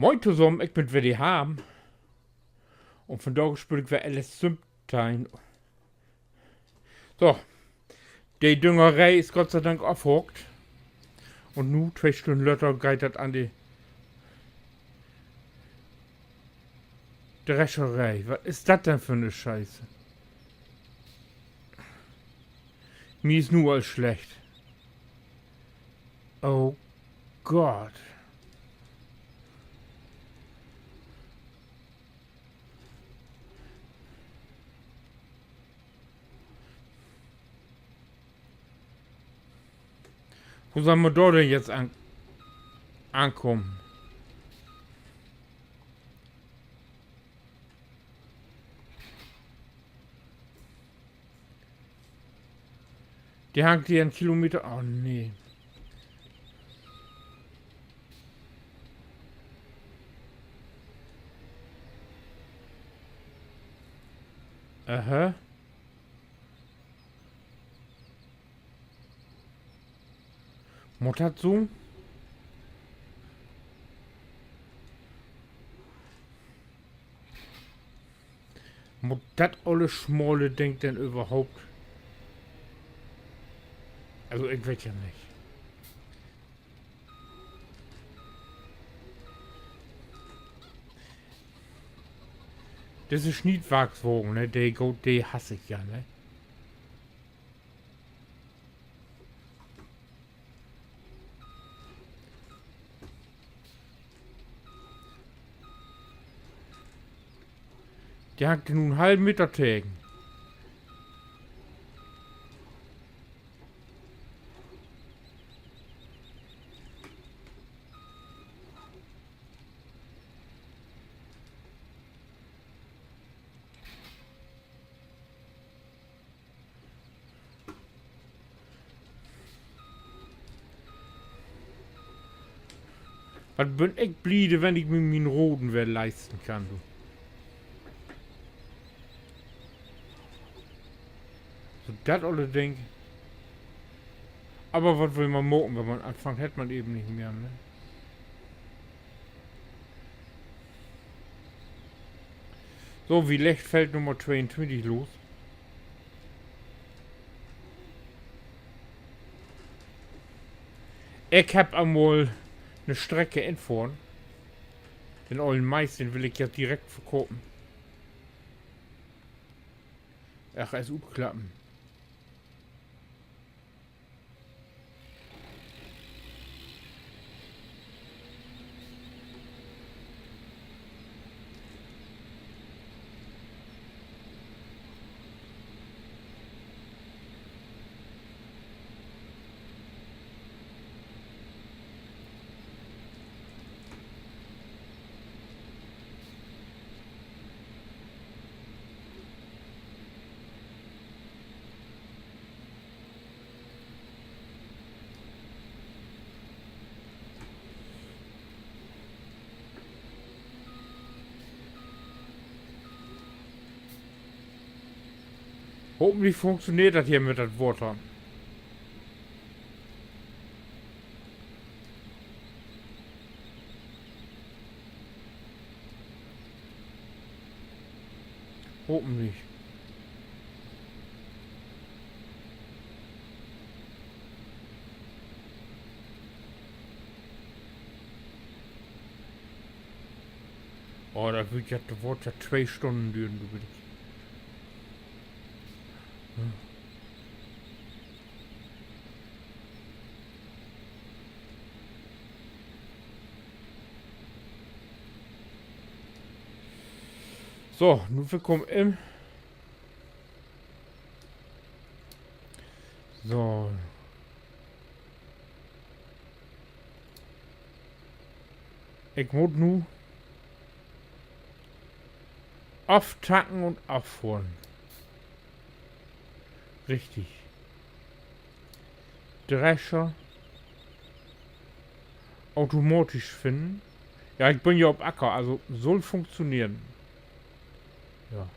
Moin zusammen, ich bin wieder Ham. Und von da spiele ich wieder alles Sümptein. So, die Düngerei ist Gott sei Dank aufgehockt. Und nu, 2 Stunden Lötter, geht das an die Drescherei. Was ist das denn für eine Scheiße? Mir ist nur alles schlecht. Oh Gott. Wo sollen wir da denn jetzt ankommen? Die hangt hier einen Kilometer. Oh nee. Aha. Mutter zu? Muss das alle schmale Ding denn überhaupt? Also ich weiß ja nicht. Das ist Schnittwachswogen, ne? Die hasse ich ja, ne? Die hat nun einen halben Meter Tegen. Was bin ich bliede, wenn ich mir meinen Roden wer leisten kann, du. So das alle Ding. Aber was will man moken, wenn man anfängt, hätte man eben nicht mehr, ne? So, wie leicht fällt Nummer 22 los? Ich hab einmal eine Strecke entfahren. Den ollen Mais, den will ich ja direkt verkaufen. Ach, es klappen. Hoffentlich funktioniert das hier mit das Water. Hoffentlich. Oh, da wird ja das Water 2 Stunden düren, du bitte. So, nun willkommen im. So. Ich muss nu auftanken und auffahren. Richtig. Drescher. Automatisch finden. Ja, ich bin ja auf Acker, also soll funktionieren. Ja.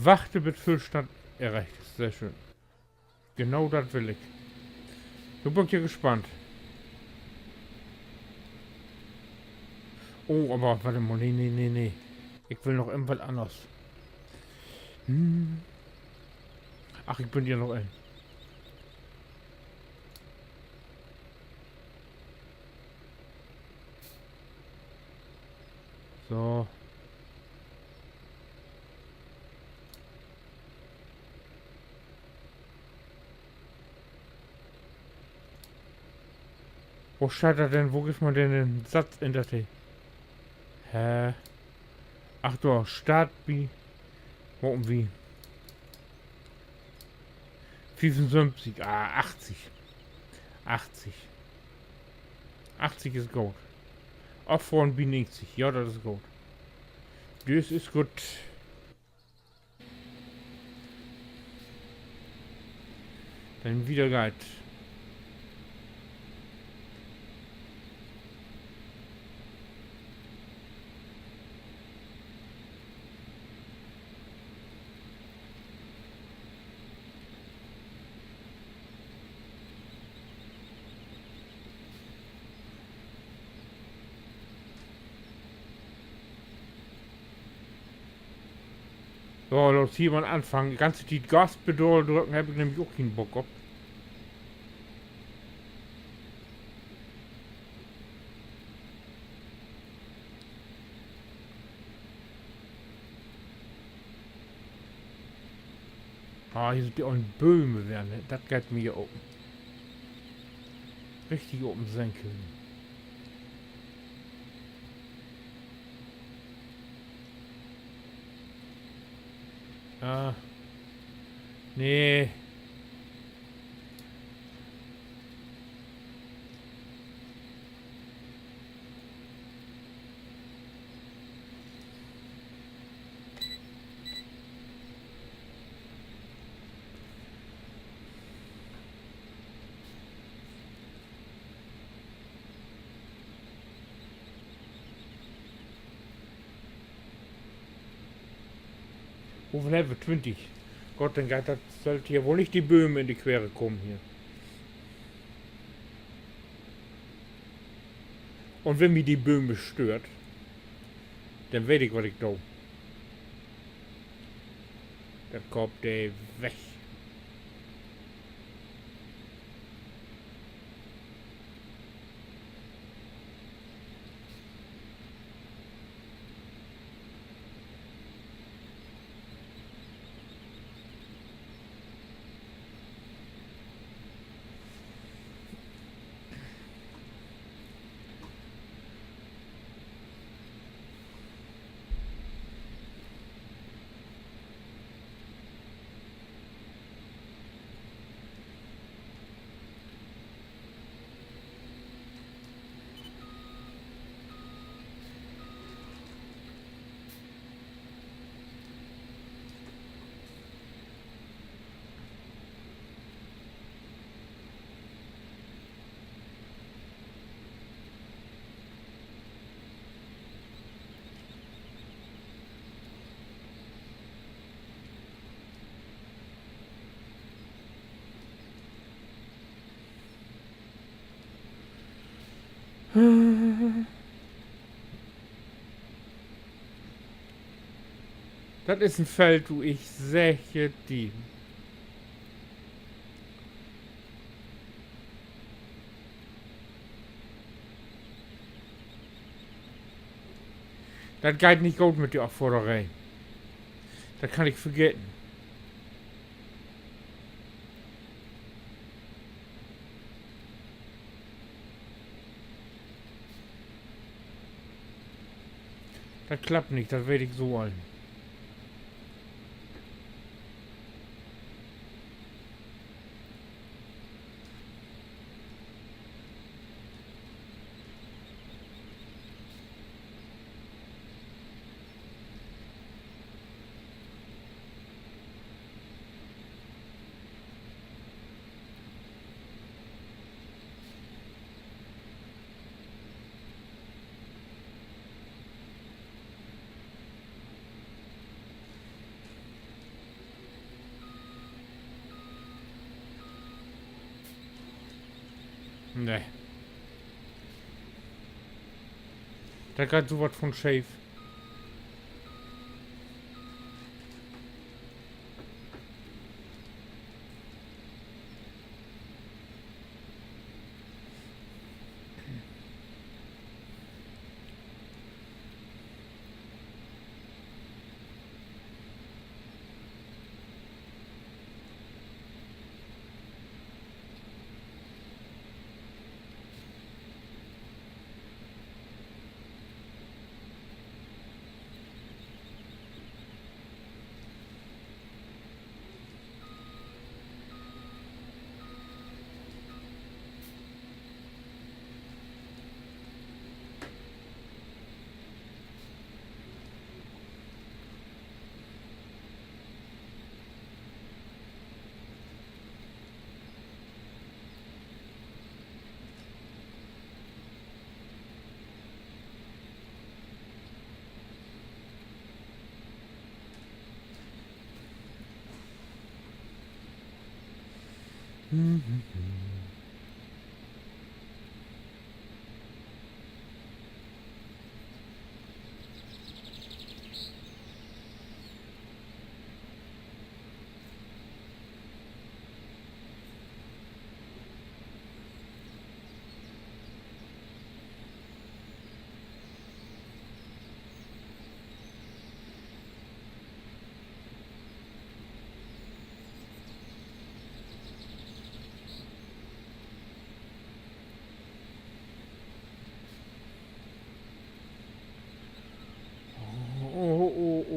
Warte bis Füllstand erreicht ist. Sehr schön. Genau das will ich. Du bin hier gespannt. Oh, aber warte mal. Nee. Ich will noch irgendwas anderes. Ach, ich bin hier noch ein. So. Wo steht er denn? Wo gibt man denn den Satz in der T? Hä? Ach du, Start wie. Wo und wie? 75. Ah, 80. 80. 80 ist gut. Auch von B 90. Ja, das ist gut. Das ist gut. Dann wieder Guide. So, los, hier mal anfangen. Ganz die Gaspedal drücken, habe ich nämlich auch keinen Bock auf. Ah, hier sind die ollen Böhme werden. Das geht mir hier oben. Richtig oben senken. Ah. Nee. Wo viel haben wir? 20. Gott, dann geht das sollte hier wohl nicht die Böhme in die Quere kommen hier. Und wenn mich die Böhme stört, dann weiß ich, was ich tue. Dann kommt der weg. Das ist ein Feld, du, ich sehe die. Das geht nicht gut mit der Aufforderei. Das kann ich vergessen. Das klappt nicht, das werde ich so ein. Ne. Da gerade sowas von Shave.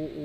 Oh.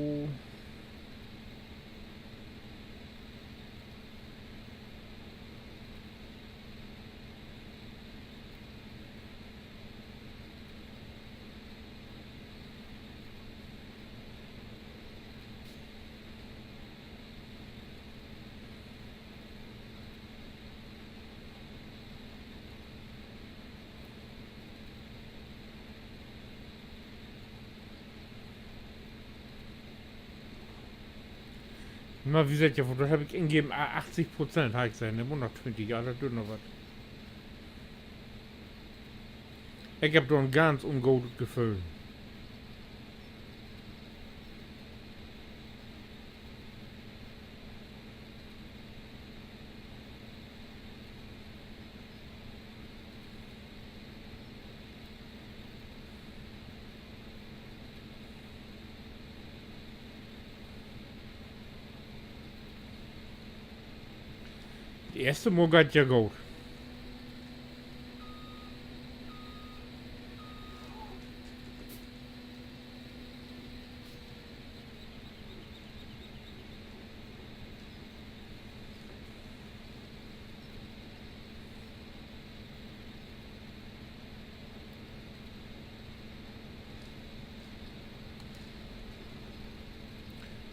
Na, wie gesagt, ja, das habe ich ingegeben, 80% habe ich sein, ne? 120, ja, das tut noch was. Ich habe doch ein ganz ungutes Gefühl. Die erste Mal geht ja gut.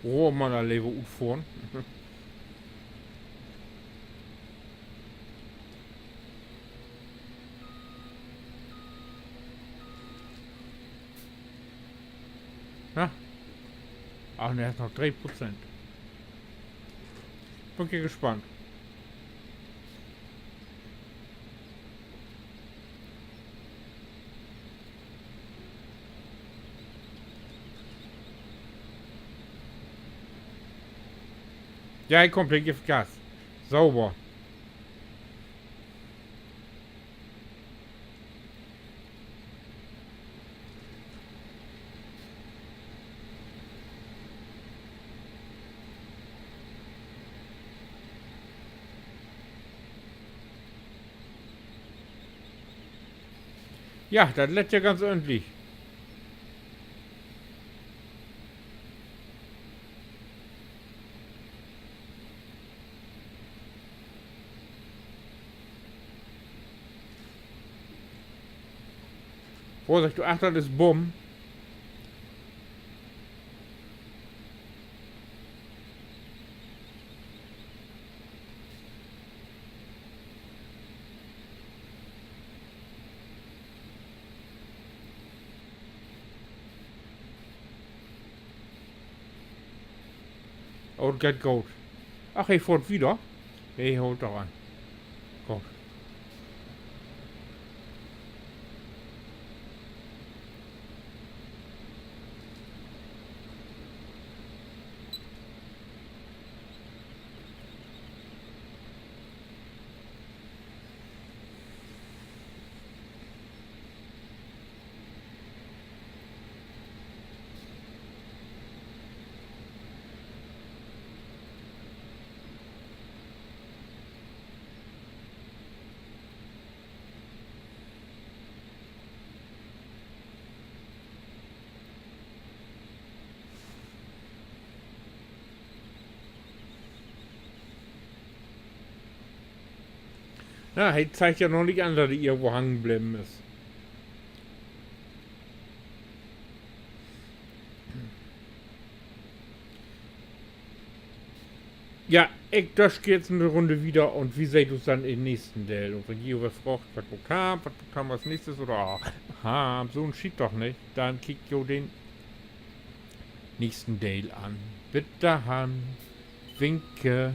Oh, man, da lebe gut vorn. Na? Ach, ne, ist noch 3%. Bin ich gespannt. Ja, ich komplett gibt Gas. Sauber. Ja, das lädt ja ganz ordentlich. Vorsicht, du Achter, das ist Bumm. Oh, das geht gut. Ach, ich fährt wieder. Ich holt doch an. Gut. Na, hey, zeigt ja noch nicht an, dass er irgendwo hangen geblieben ist. Ja, ich das jetzt eine Runde wieder und wie seht ihr es dann im nächsten Teil? Und wenn ihr was fragt, was kam als nächstes oder aha, so ein Schied doch nicht, dann kickt ihr den nächsten Teil an. Bitte Hand, winke.